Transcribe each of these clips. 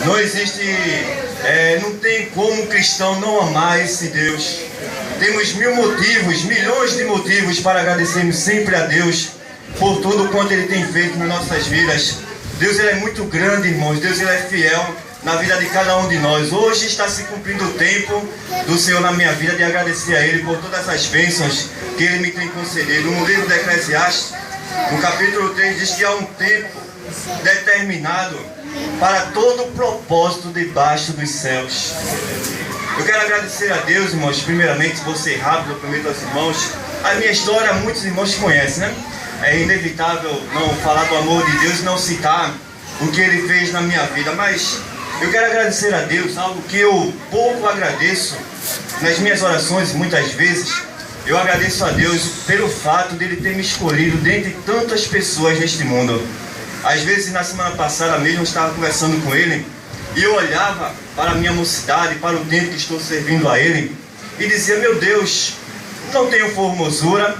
Não existe, não tem como um cristão não amar esse Deus. Temos mil motivos, milhões de motivos para agradecermos sempre a Deus por tudo quanto Ele tem feito nas nossas vidas. Deus, Ele é muito grande, irmãos. Deus, Ele é fiel na vida de cada um de nós. Hoje está se cumprindo o tempo do Senhor na minha vida de agradecer a Ele por todas as bênçãos que Ele me tem concedido. No livro de Eclesiastes, no capítulo 3, diz que há um tempo determinado para todo o propósito debaixo dos céus. Eu quero agradecer a Deus, irmãos. Primeiramente, vou ser rápido, eu prometo aos irmãos. A minha história, muitos irmãos conhecem, né? É inevitável não falar do amor de Deus e não citar o que Ele fez na minha vida. Mas eu quero agradecer a Deus, algo que eu pouco agradeço nas minhas orações, muitas vezes. Eu agradeço a Deus pelo fato de Ele ter me escolhido dentre tantas pessoas neste mundo. Às vezes, na semana passada mesmo, eu estava conversando com Ele e eu olhava para a minha mocidade, para o tempo que estou servindo a Ele e dizia: meu Deus, não tenho formosura,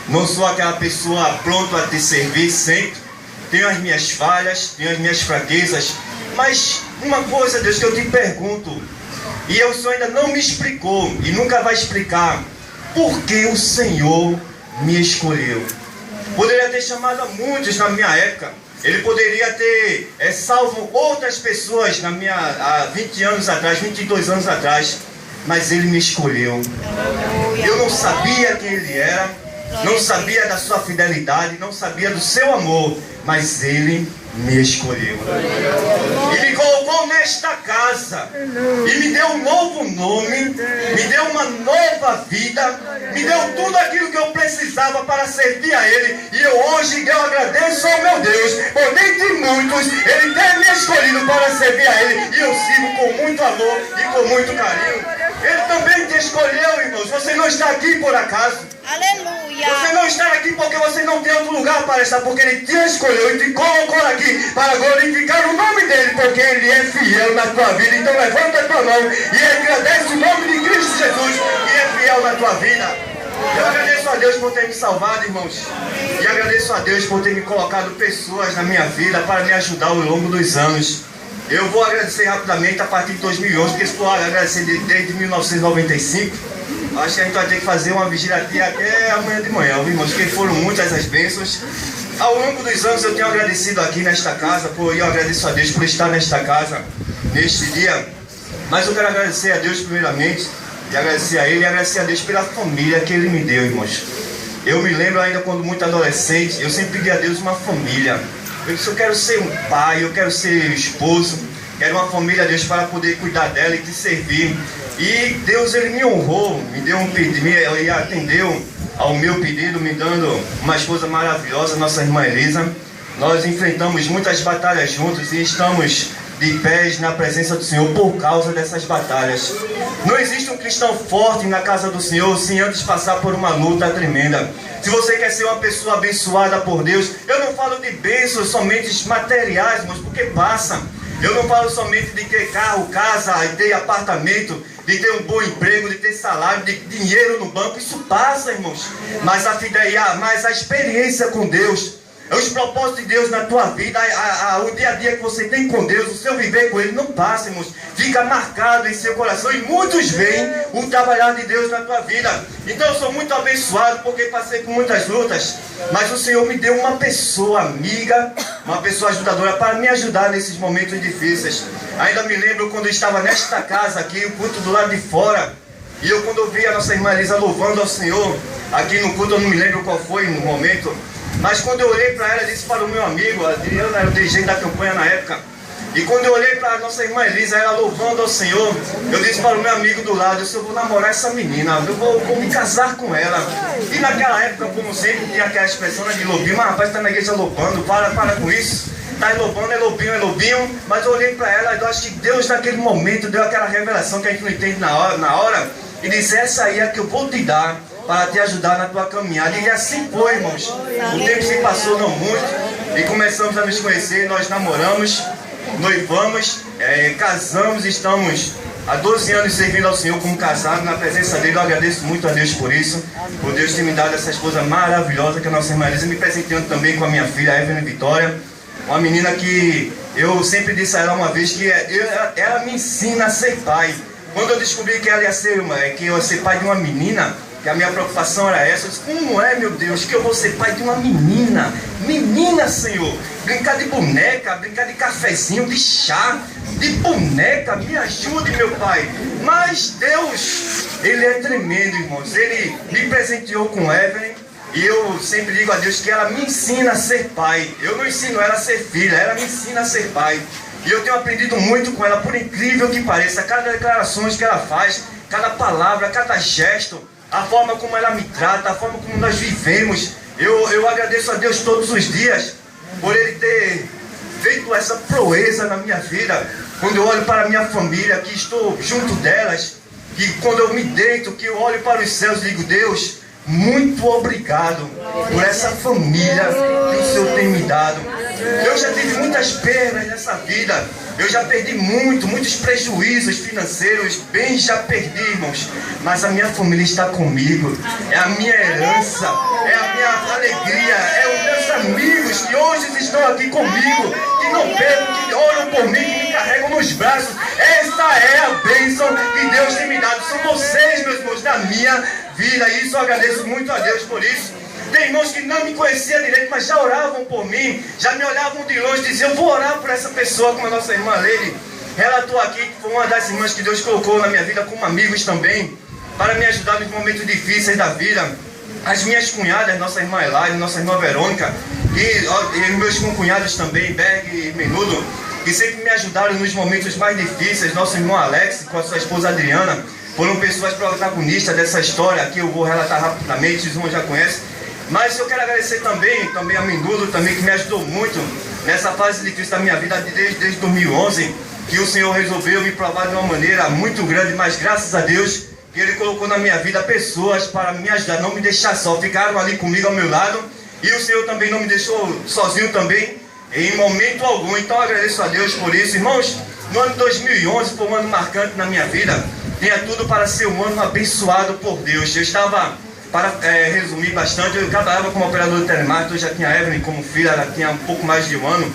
não sou aquela pessoa pronta a te servir sempre, tenho as minhas falhas, tenho as minhas fraquezas, mas uma coisa, Deus, que eu te pergunto, e o Senhor ainda não me explicou e nunca vai explicar: por que o Senhor me escolheu? Poderia ter chamado a muitos na minha época. Ele poderia ter salvo outras pessoas há 20 anos atrás, 22 anos atrás. Mas Ele me escolheu. Eu não sabia quem Ele era, não sabia da sua fidelidade, não sabia do seu amor, mas Ele me escolheu. E me colocou nesta casa e me deu um novo nome, me deu uma nova vida, me deu tudo aquilo que eu precisava para servir a Ele. E hoje eu agradeço ao meu Deus por dentre muitos Ele ter me escolhido para servir a Ele, e eu sirvo com muito amor e com muito carinho. Ele também te escolheu, irmãos. Você não está aqui por acaso. Aleluia. Você não está aqui porque você não tem outro lugar para estar, porque Ele te escolheu e te colocou aqui para glorificar o nome dEle, porque Ele é fiel na tua vida. Então levanta a tua mão e agradece o nome de Cristo Jesus, que é fiel na tua vida. Eu agradeço a Deus por ter me salvado, irmãos. E agradeço a Deus por ter me colocado pessoas na minha vida para me ajudar ao longo dos anos. Eu vou agradecer rapidamente a partir de 2011, porque estou agradecendo desde 1995. Acho que a gente vai ter que fazer uma vigília aqui até amanhã de manhã, irmãos, porque foram muitas as bênçãos. Ao longo dos anos eu tenho agradecido aqui nesta casa, e eu agradeço a Deus por estar nesta casa, neste dia. Mas eu quero agradecer a Deus primeiramente, e agradecer a Ele, e agradecer a Deus pela família que Ele me deu, irmãos. Eu me lembro ainda quando muito adolescente, eu sempre pedi a Deus uma família. Eu disse: eu quero ser um pai, eu quero ser esposo, quero uma família, Deus, para poder cuidar dela e te servir. E Deus, Ele me honrou, me deu um pedido, Ele atendeu ao meu pedido, me dando uma esposa maravilhosa, nossa irmã Elisa. Nós enfrentamos muitas batalhas juntos e estamos de pés na presença do Senhor por causa dessas batalhas. Não existe um cristão forte na casa do Senhor sem antes passar por uma luta tremenda. Se você quer ser uma pessoa abençoada por Deus, eu não falo de bênçãos somente materiais, mas porque passa. Eu não falo somente de ter carro, casa, de ter apartamento, de ter um bom emprego, de ter salário, de dinheiro no banco. Isso passa, irmãos. Mas a experiência com Deus, os propósitos de Deus na tua vida, o dia a dia que você tem com Deus, o seu viver com Ele, não passa, irmãos. Fica marcado em seu coração e muitos veem o trabalhar de Deus na tua vida. Então eu sou muito abençoado porque passei por muitas lutas, mas o Senhor me deu uma pessoa amiga, uma pessoa ajudadora para me ajudar nesses momentos difíceis. Ainda me lembro quando eu estava nesta casa aqui, o culto do lado de fora, e eu quando ouvi a nossa irmã Elisa louvando ao Senhor, aqui no culto, eu não me lembro qual foi no momento, mas quando eu olhei para ela, disse para o meu amigo, a Adriana era o dirigente da campanha na época, e quando eu olhei para a nossa irmã Elisa, ela louvando ao Senhor, eu disse para o meu amigo do lado: eu vou namorar essa menina, eu vou me casar com ela. E naquela época, como sempre, tinha aquela expressão de lobinho: mas rapaz, está na igreja louvando, para com isso, está louvando, é lobinho. Mas eu olhei para ela e eu acho que Deus naquele momento deu aquela revelação que a gente não entende na hora, e disse: essa aí é a que eu vou te dar para te ajudar na tua caminhada. E assim foi, irmãos. O tempo se passou não muito e começamos a nos conhecer. Nós namoramos, noivamos, casamos, estamos há 12 anos servindo ao Senhor como casado, na presença dele. Eu agradeço muito a Deus por isso, por Deus ter me dado essa esposa maravilhosa que é a nossa irmã Elisa, me presenteando também com a minha filha, a Evelyn Vitória. Uma menina que eu sempre disse a ela uma vez que ela me ensina a ser pai. Quando eu descobri que ela ia ser, que eu ia ser pai de uma menina, que a minha preocupação era essa, eu disse, como é, meu Deus, que eu vou ser pai de uma menina? Menina, Senhor, brincar de boneca, brincar de cafezinho, de chá, de boneca, me ajude, meu Pai. Mas Deus, Ele é tremendo, irmãos. Ele me presenteou com Evelyn, e eu sempre digo a Deus que ela me ensina a ser pai. Eu não ensino ela a ser filha, ela me ensina a ser pai. E eu tenho aprendido muito com ela, por incrível que pareça, cada declaração que ela faz, cada palavra, cada gesto, a forma como ela me trata, a forma como nós vivemos. Eu agradeço a Deus todos os dias por Ele ter feito essa proeza na minha vida. Quando eu olho para a minha família, que estou junto delas, que quando eu me deito, que eu olho para os céus e digo, Deus, muito obrigado por essa família que o Senhor tem me dado. Eu já tive muitas perdas nessa vida. Eu já perdi muitos prejuízos financeiros. Bens já perdi, irmãos. Mas a minha família está comigo. É a minha herança. É a minha alegria. É os meus amigos que hoje estão aqui comigo. Que não perdem, que oram por mim, que me carregam nos braços. Essa é a bênção que Deus tem me dado. São vocês, meus irmãos, da minha vida. E isso eu agradeço muito a Deus por isso. Tem irmãos que não me conheciam direito, mas já oravam por mim, já me olhavam de longe, diziam, eu vou orar por essa pessoa, como a nossa irmã Leire relatou aqui, que foi uma das irmãs que Deus colocou na minha vida como amigos também, para me ajudar nos momentos difíceis da vida. As minhas cunhadas, nossa irmã Elaine, nossa irmã Verônica, e meus concunhados também, Berg e Menudo, que sempre me ajudaram nos momentos mais difíceis. Nosso irmão Alex, com a sua esposa Adriana, foram pessoas protagonistas dessa história, que eu vou relatar rapidamente, os irmãos já conhecem. Mas eu quero agradecer também a Menudo, também, que me ajudou muito nessa fase difícil da minha vida desde 2011, que o Senhor resolveu me provar de uma maneira muito grande, mas graças a Deus que Ele colocou na minha vida pessoas para me ajudar, não me deixar só, ficaram ali comigo ao meu lado, e o Senhor também não me deixou sozinho também, em momento algum. Então eu agradeço a Deus por isso. Irmãos, no ano 2011 foi um ano marcante na minha vida, tinha tudo para ser um ano abençoado por Deus. Eu estava... Para resumir bastante, eu trabalhava como operador de telemarketing, eu já tinha a Evelyn como filha, ela tinha um pouco mais de um ano.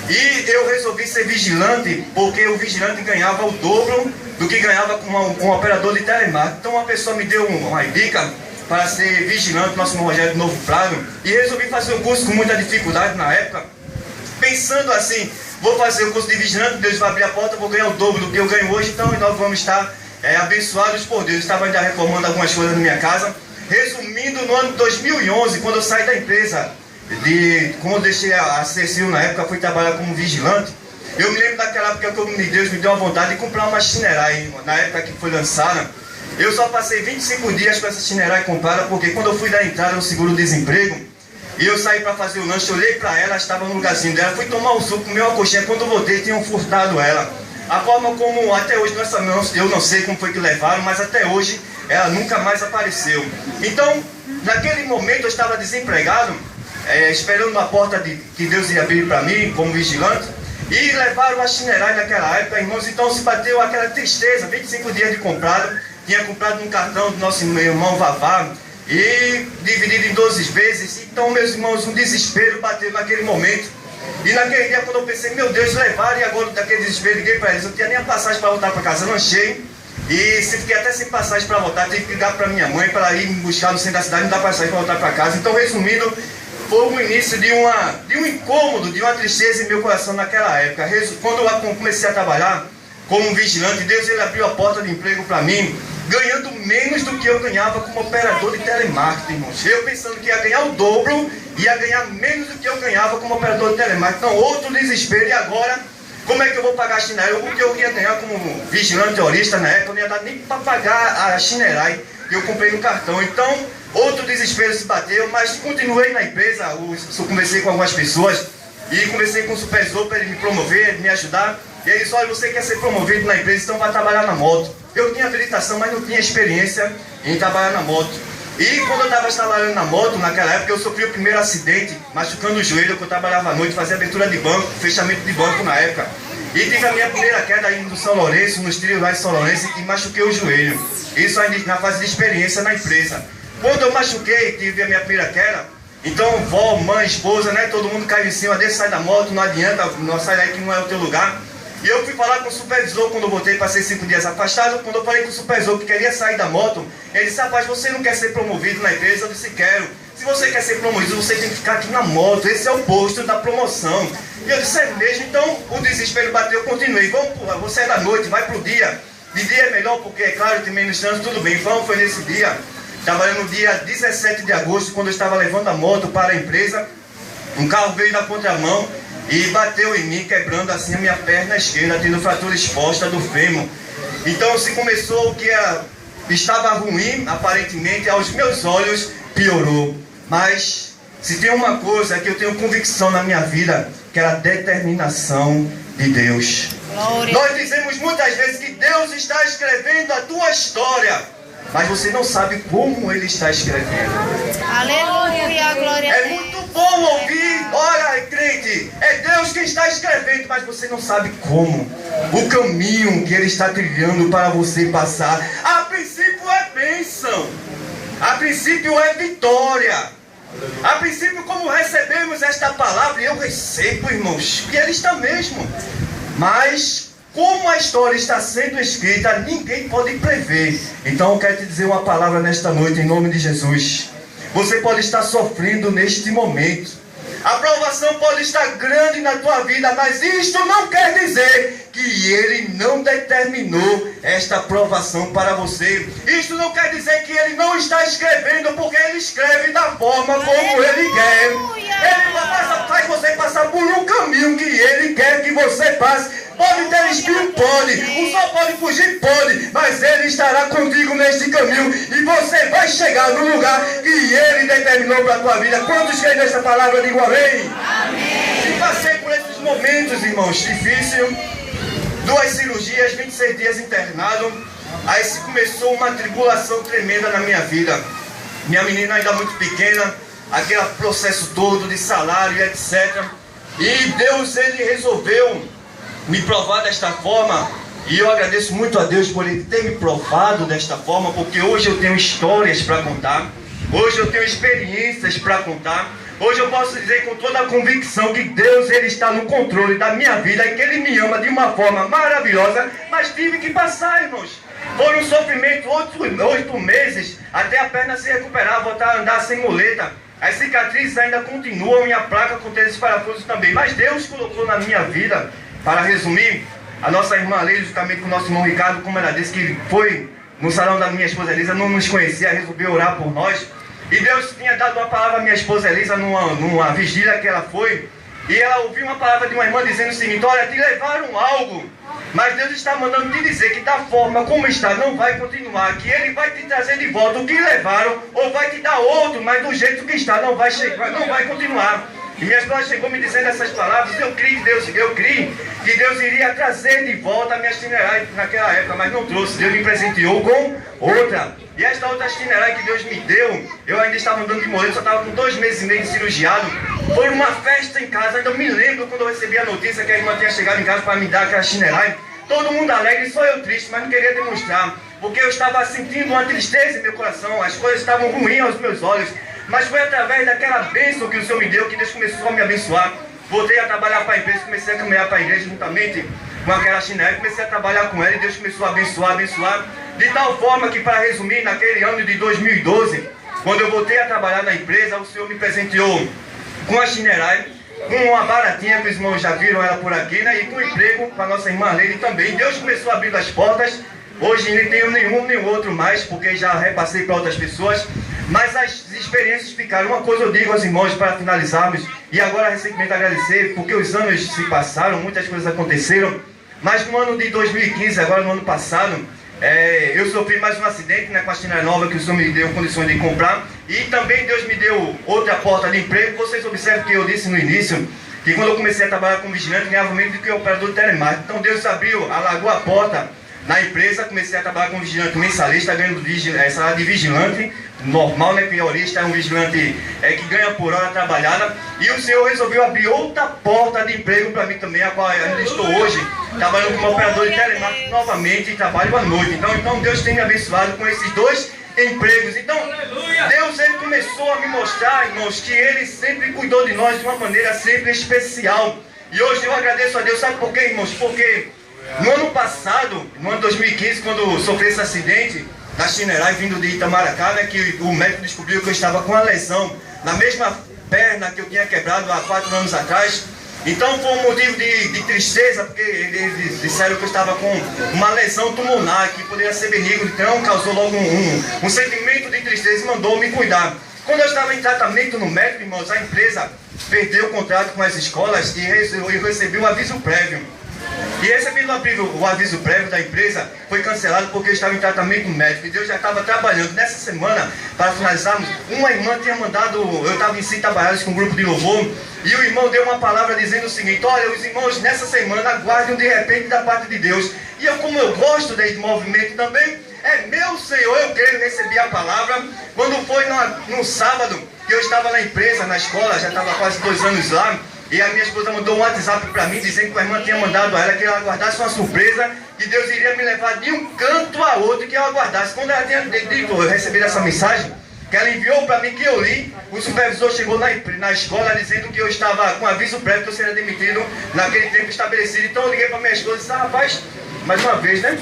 E eu resolvi ser vigilante, porque o vigilante ganhava o dobro do que ganhava com um operador de telemarketing. Então uma pessoa me deu uma dica para ser vigilante, nosso irmão Rogério de Novo Prado, e resolvi fazer o curso com muita dificuldade na época, pensando assim, vou fazer o curso de vigilante, Deus vai abrir a porta, vou ganhar o dobro do que eu ganho hoje, então nós vamos estar abençoados por Deus. Eu estava ainda reformando algumas coisas na minha casa. Resumindo, no ano de 2011, quando eu saí da empresa, quando eu deixei a Cecil na época, fui trabalhar como vigilante, eu me lembro daquela época que Deus me deu a vontade de comprar uma Shinerai, na época que foi lançada. Eu só passei 25 dias com essa Shinerai comprada, porque quando eu fui dar entrada no seguro-desemprego, e eu saí para fazer o lanche, eu olhei para ela estava no lugarzinho dela, fui tomar um suco, comer uma coxinha, quando eu voltei, tinham furtado ela. A forma como, até hoje, eu não sei como foi que levaram, mas até hoje, ela nunca mais apareceu. Então, naquele momento eu estava desempregado, esperando uma porta que Deus ia abrir para mim, como vigilante, e levaram a Shinerai naquela época, irmãos. Então se bateu aquela tristeza, 25 dias de comprado, tinha comprado um cartão do nosso irmão Vavá, e dividido em 12 vezes. Então, meus irmãos, um desespero bateu naquele momento. E naquele dia, quando eu pensei, meu Deus, levaram, e agora daquele desespero, liguei para eles, eu não tinha nem a passagem para voltar para casa, lanchei. E fiquei até sem passagem para voltar, tive que ligar para minha mãe para ir me buscar no centro da cidade, não dar passagem para voltar para casa. Então, resumindo, foi o início de um incômodo, de uma tristeza em meu coração naquela época. Quando eu comecei a trabalhar como vigilante, Deus ele abriu a porta de emprego para mim, ganhando menos do que eu ganhava como operador de telemarketing, irmãos. Eu pensando que ia ganhar o dobro, ia ganhar menos do que eu ganhava como operador de telemarketing. Então, outro desespero. E agora, como é que eu vou pagar a Shinerai? O que eu ia ganhar como vigilante horista na época, eu não ia dar nem para pagar a Shinerai que eu comprei no cartão. Então, outro desespero se bateu, mas continuei na empresa. Eu conversei com algumas pessoas e conversei com o supervisor para ele me promover, me ajudar. E ele disse, olha, você quer ser promovido na empresa, então vai trabalhar na moto. Eu tinha habilitação, mas não tinha experiência em trabalhar na moto. E quando eu estava trabalhando na moto, naquela época, eu sofri o primeiro acidente, machucando o joelho, que eu trabalhava à noite, fazia abertura de banco, fechamento de banco na época. E tive a minha primeira queda indo do São Lourenço, nos trilhos lá de São Lourenço, e machuquei o joelho. Isso ainda na fase de experiência na empresa. Quando eu machuquei, tive a minha primeira queda, Então, vó, mãe, esposa, né? Todo mundo caiu em cima dele, sai da moto, não adianta, não sai daí que não é o teu lugar. E eu fui falar com o supervisor quando eu voltei, passei 5 dias afastado. Quando eu falei com o supervisor que queria sair da moto, ele disse: rapaz, você não quer ser promovido na empresa? Eu disse: quero. Se você quer ser promovido, você tem que ficar aqui na moto, esse é o posto da promoção. E eu disse: é mesmo? Então o desespero bateu, eu continuei. Vamos, você é da noite, vai pro dia. De dia é melhor porque, é claro, tem menos trânsito, tudo bem. Vamos, foi nesse dia. Trabalhando no dia 17 de agosto, quando eu estava levando a moto para a empresa, um carro veio na contramão e bateu em mim, quebrando assim a minha perna esquerda, tendo fratura exposta do fêmur. Então se começou o que estava ruim, aparentemente, aos meus olhos, piorou. Mas se tem uma coisa que eu tenho convicção na minha vida, que é a determinação de Deus. Glória. Nós dizemos muitas vezes que Deus está escrevendo a tua história, mas você não sabe como Ele está escrevendo. Aleluia, glória a Deus. É muito bom ouvir: olha, crente, é Deus que está escrevendo, mas você não sabe como. O caminho que Ele está trilhando para você passar. A princípio é bênção, a princípio é vitória. A princípio, como recebemos esta palavra, e eu recebo, irmãos, que Ele está mesmo. Mas como a história está sendo escrita, ninguém pode prever. Então eu quero te dizer uma palavra nesta noite, em nome de Jesus. Você pode estar sofrendo neste momento. A provação pode estar grande na tua vida, mas isto não quer dizer que Ele não determinou esta provação para você. Isto não quer dizer que Ele não está escrevendo, porque Ele escreve da forma como Ele quer. Ele faz você passar por um caminho que Ele quer que você passe. Pode ter espinho? Pode. O sol pode fugir? Pode. Mas Ele estará contigo neste caminho. E você vai chegar no lugar que Ele determinou para a tua vida. Quantos creem nessa palavra? Digo amém. Amém. E passei por esses momentos, irmãos, difíceis. 2 cirurgias, 26 dias internado. Aí se começou uma tribulação tremenda na minha vida. Minha menina ainda muito pequena. Aquele processo todo de salário, etc. E Deus, Ele resolveu me provar desta forma, e eu agradeço muito a Deus por Ele ter me provado desta forma, porque hoje eu tenho histórias para contar, hoje eu tenho experiências para contar, hoje eu posso dizer com toda a convicção que Deus, Ele está no controle da minha vida e que Ele me ama de uma forma maravilhosa, mas tive que passar, irmãos. Foi um sofrimento, 8 meses, até a perna se recuperar, voltar a andar sem muleta. As cicatrizes ainda continuam e a placa contém esses parafusos também, mas Deus colocou na minha vida. Para resumir, a nossa irmã Leila, juntamente com o nosso irmão Ricardo, como ela disse que foi no salão da minha esposa Elisa, não nos conhecia, resolveu orar por nós. E Deus tinha dado uma palavra à minha esposa Elisa numa vigília que ela foi. E ela ouviu uma palavra de uma irmã dizendo o seguinte: olha, te levaram algo, mas Deus está mandando te dizer que da forma como está não vai continuar, que Ele vai te trazer de volta o que levaram, ou vai te dar outro, mas do jeito que está não vai chegar, não vai continuar. E minha esposa chegou me dizendo essas palavras. Eu criei que Deus iria trazer de volta a minha Shinerai naquela época, mas não trouxe. Deus me presenteou com outra. E esta outra Shinerai que Deus me deu, eu ainda estava andando de moleque, só estava com 2 meses e meio de cirurgiado. Foi uma festa em casa, ainda me lembro quando eu recebi a notícia que a irmã tinha chegado em casa para me dar aquela Shinerai. Todo mundo alegre, só eu triste, mas não queria demonstrar, porque eu estava sentindo uma tristeza em meu coração, as coisas estavam ruins aos meus olhos. Mas foi através daquela bênção que o Senhor me deu que Deus começou a me abençoar. Voltei a trabalhar para a empresa, comecei a caminhar para a igreja juntamente com aquela Shinerai, comecei a trabalhar com ela e Deus começou a abençoar, de tal forma que, para resumir, naquele ano de 2012, quando eu voltei a trabalhar na empresa, o Senhor me presenteou com a Shinerai, com uma baratinha que os irmãos já viram ela por aqui, né? E com emprego para a nossa irmã Leila também. Deus começou a abrir as portas. Hoje nem tenho nenhum nem outro mais, porque já repassei para outras pessoas. Mas as experiências ficaram. Uma coisa eu digo aos irmãos para finalizarmos, e agora recentemente agradecer, porque os anos se passaram, muitas coisas aconteceram, mas no ano de 2015, agora no ano passado, eu sofri mais um acidente, né, com a Shinerai nova que o Senhor me deu condições de comprar, e também Deus me deu outra porta de emprego. Vocês observam que eu disse no início, que quando eu comecei a trabalhar como vigilante, ganhava menos do que o operador de telemarketing. Então Deus abriu, alagou a porta na empresa, comecei a trabalhar como vigilante mensalista, ganhando salário de vigilante, normal, né? Piorista é um vigilante que ganha por hora trabalhada. E o Senhor resolveu abrir outra porta de emprego para mim também, a qual ainda estou hoje, trabalhando como operador de telemarketing novamente e trabalho à noite. Então Deus tem me abençoado com esses 2 empregos. Então, Deus ele começou a me mostrar, irmãos, que Ele sempre cuidou de nós de uma maneira sempre especial. E hoje eu agradeço a Deus, sabe por quê, irmãos? Porque no ano passado, no ano 2015, quando sofri esse acidente da Chinerai vindo de Itamaracá, né, que o médico descobriu que eu estava com uma lesão na mesma perna que eu tinha quebrado há 4 anos atrás. Então foi um motivo de tristeza, porque eles disseram que eu estava com uma lesão pulmonar que poderia ser benigno, então causou logo um sentimento de tristeza e mandou me cuidar. Quando eu estava em tratamento no médico, irmãos, a empresa perdeu o contrato com as escolas e eu recebi um aviso prévio. E recebi o aviso prévio da empresa, foi cancelado porque eu estava em tratamento médico. E Deus já estava trabalhando. Nessa semana, para finalizarmos, uma irmã tinha mandado, eu estava em Citabarales com um grupo de louvor, e o irmão deu uma palavra dizendo o seguinte: olha, os irmãos nessa semana aguardem de repente da parte de Deus. E eu, como eu gosto desse movimento também, é meu Senhor, eu creio, recebi a palavra. Quando foi no sábado, que eu estava na empresa, na escola, já estava quase 2 anos lá, e a minha esposa mandou um WhatsApp para mim, dizendo que a irmã tinha mandado a ela que ela aguardasse uma surpresa, que Deus iria me levar de um canto a outro, que eu aguardasse. Quando ela tinha dito, eu recebi essa mensagem, que ela enviou para mim, que eu li, o supervisor chegou na escola dizendo que eu estava com aviso prévio que eu seria demitido naquele tempo estabelecido. Então eu liguei para minha esposa e disse: rapaz, mais uma vez, né?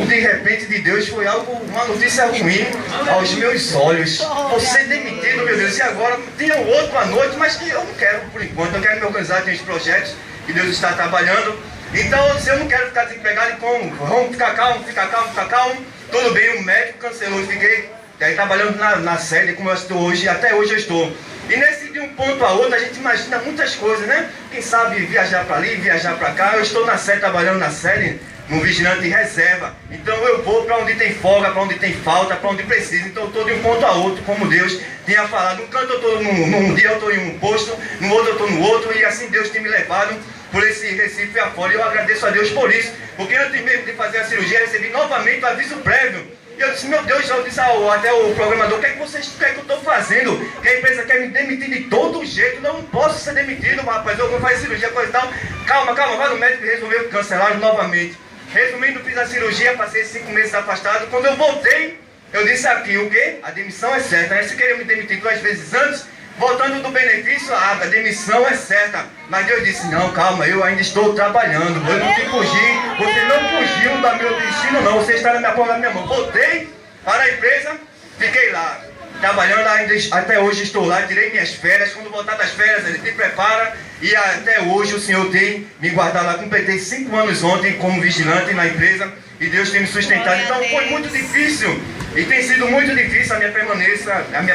De repente de Deus foi algo, uma notícia ruim aos meus olhos. Você demitido, meu Deus, e agora tem outro à noite, mas que eu não quero por enquanto, eu quero me organizar, tem os projetos que Deus está trabalhando. Então eu disse: eu não quero ficar desempregado, então vamos ficar calmo. Tudo bem, o médico cancelou, fiquei aí trabalhando na sede como eu estou hoje, até hoje eu estou. E nesse de um ponto a outro a gente imagina muitas coisas, né? Quem sabe viajar para ali, viajar para cá. Eu estou na sede, trabalhando na sede, no vigilante de reserva. Então eu vou para onde tem folga, para onde tem falta, para onde precisa. Então eu estou de um ponto a outro, como Deus tinha falado. Um canto eu estou num dia, eu estou em um posto, no outro eu estou no outro, e assim Deus tem me levado por esse Recife afora. E eu agradeço a Deus por isso, porque antes mesmo de fazer a cirurgia, recebi novamente o aviso prévio. E eu disse: meu Deus, eu disse até o programador: o que é que eu estou fazendo? Que a empresa quer me demitir de todo jeito, não posso ser demitido, rapaz, eu vou fazer cirurgia, coisa e tal. Calma, vai no médico, e resolveu cancelar novamente. Resumindo, fiz a cirurgia, passei 5 meses afastado. Quando eu voltei, eu disse aqui: o quê? A demissão é certa, né? Se queria me demitir 2 vezes antes, voltando do benefício, a demissão é certa. Mas Deus disse: não, calma, eu ainda estou trabalhando, eu não te fugi, você não fugiu do meu destino não, você está na minha palma, na minha mão. Voltei para a empresa, fiquei lá, trabalhando, ainda até hoje estou lá, tirei minhas férias. Quando voltar das férias, Ele te prepara, e até hoje o Senhor tem me guardado lá. Completei 5 anos ontem como vigilante na empresa, e Deus tem me sustentado. Então foi muito difícil, e tem sido muito difícil a minha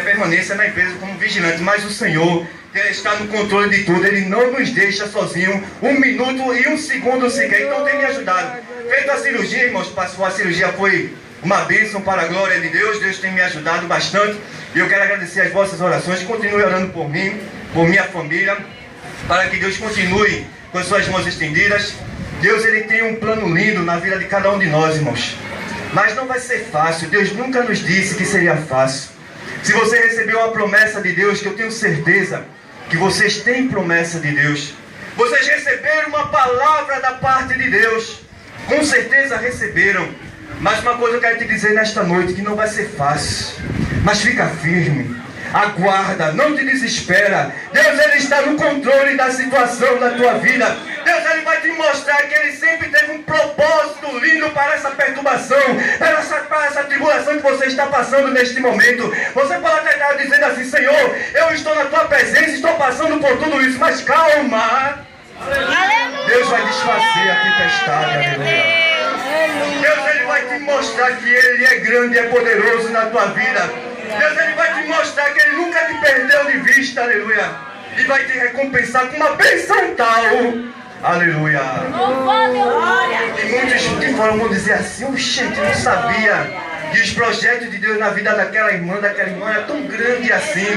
permanência na empresa como vigilante, mas o Senhor está no controle de tudo. Ele não nos deixa sozinho 1 minuto e 1 segundo sequer. Então tem me ajudado. Feito a cirurgia, irmãos, a cirurgia foi uma bênção para a glória de Deus. Deus tem me ajudado bastante, e eu quero agradecer as vossas orações. Continue orando por mim, por minha família, para que Deus continue com as suas mãos estendidas. Deus, Ele tem um plano lindo na vida de cada um de nós, irmãos, mas não vai ser fácil. Deus nunca nos disse que seria fácil. Se você recebeu uma promessa de Deus, que eu tenho certeza que vocês têm promessa de Deus, vocês receberam uma palavra da parte de Deus, com certeza receberam. Mas uma coisa eu quero te dizer nesta noite, que não vai ser fácil, mas fica firme, aguarda, não te desespera. Deus, Ele está no controle da situação da tua vida. Deus, Ele vai te mostrar que Ele sempre teve um propósito lindo para essa perturbação, para essa tribulação que você está passando neste momento. Você pode até estar dizendo assim: Senhor, eu estou na tua presença, estou passando por tudo isso, mas calma. Aleluia. Deus vai desfazer a tempestade, aleluia. Deus, Ele vai te mostrar que Ele é grande e é poderoso na tua vida. Deus, Ele vai te mostrar que Ele nunca te perdeu de vista, aleluia. E vai te recompensar com uma bênção tal, aleluia. E muitos de fora vão dizer assim: gente, não sabia que os projetos de Deus na vida daquela irmã era tão grande assim.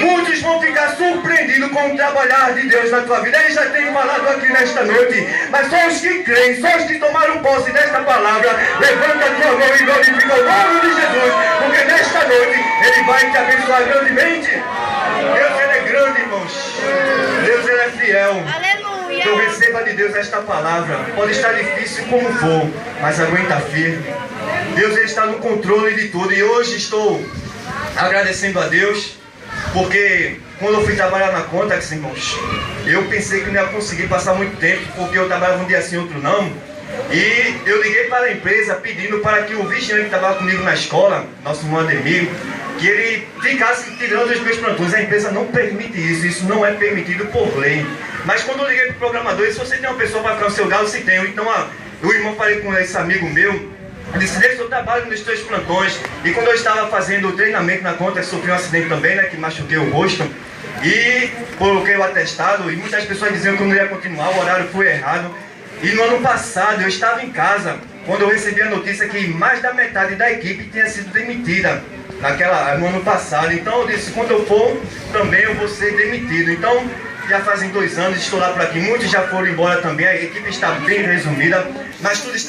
Muitos vão ficar surpreendidos com o trabalhar de Deus na tua vida. Ele já tem falado aqui nesta noite, mas só os que creem, só os que tomaram posse desta palavra, levanta a tua mão e glorifica o nome de Jesus, porque nesta noite Ele vai te abençoar grandemente. Deus, Ele é grande, irmãos. Deus, Ele é fiel. Aleluia. que eu receba de Deus esta palavra. Pode estar difícil como for, mas aguenta firme. Deus, Ele está no controle de tudo. E hoje estou agradecendo a Deus, porque quando eu fui trabalhar na Contax, irmãos, eu pensei que não ia conseguir passar muito tempo, porque eu trabalhava um dia sim, outro não. E eu liguei para a empresa pedindo para que o vigiante que trabalhava comigo na escola, nosso irmão Ademir, que ele ficasse tirando os meus plantões. A empresa não permite isso, isso não é permitido por lei. Mas quando eu liguei para o programador, se você tem uma pessoa para ficar no seu galo, se tem. Então o irmão, falei com esse amigo meu, ele disse: deixa eu trabalho nos teus plantões. E quando eu estava fazendo o treinamento na conta, sofri um acidente também, né, que machuquei o rosto. E coloquei o atestado, e muitas pessoas diziam que eu não ia continuar, o horário foi errado. E no ano passado eu estava em casa, quando eu recebi a notícia que mais da metade da equipe tinha sido demitida no ano passado. Então eu disse: quando eu for, também eu vou ser demitido. Então já fazem 2 anos, estou lá por aqui, muitos já foram embora também, a equipe está bem resumida, mas tudo está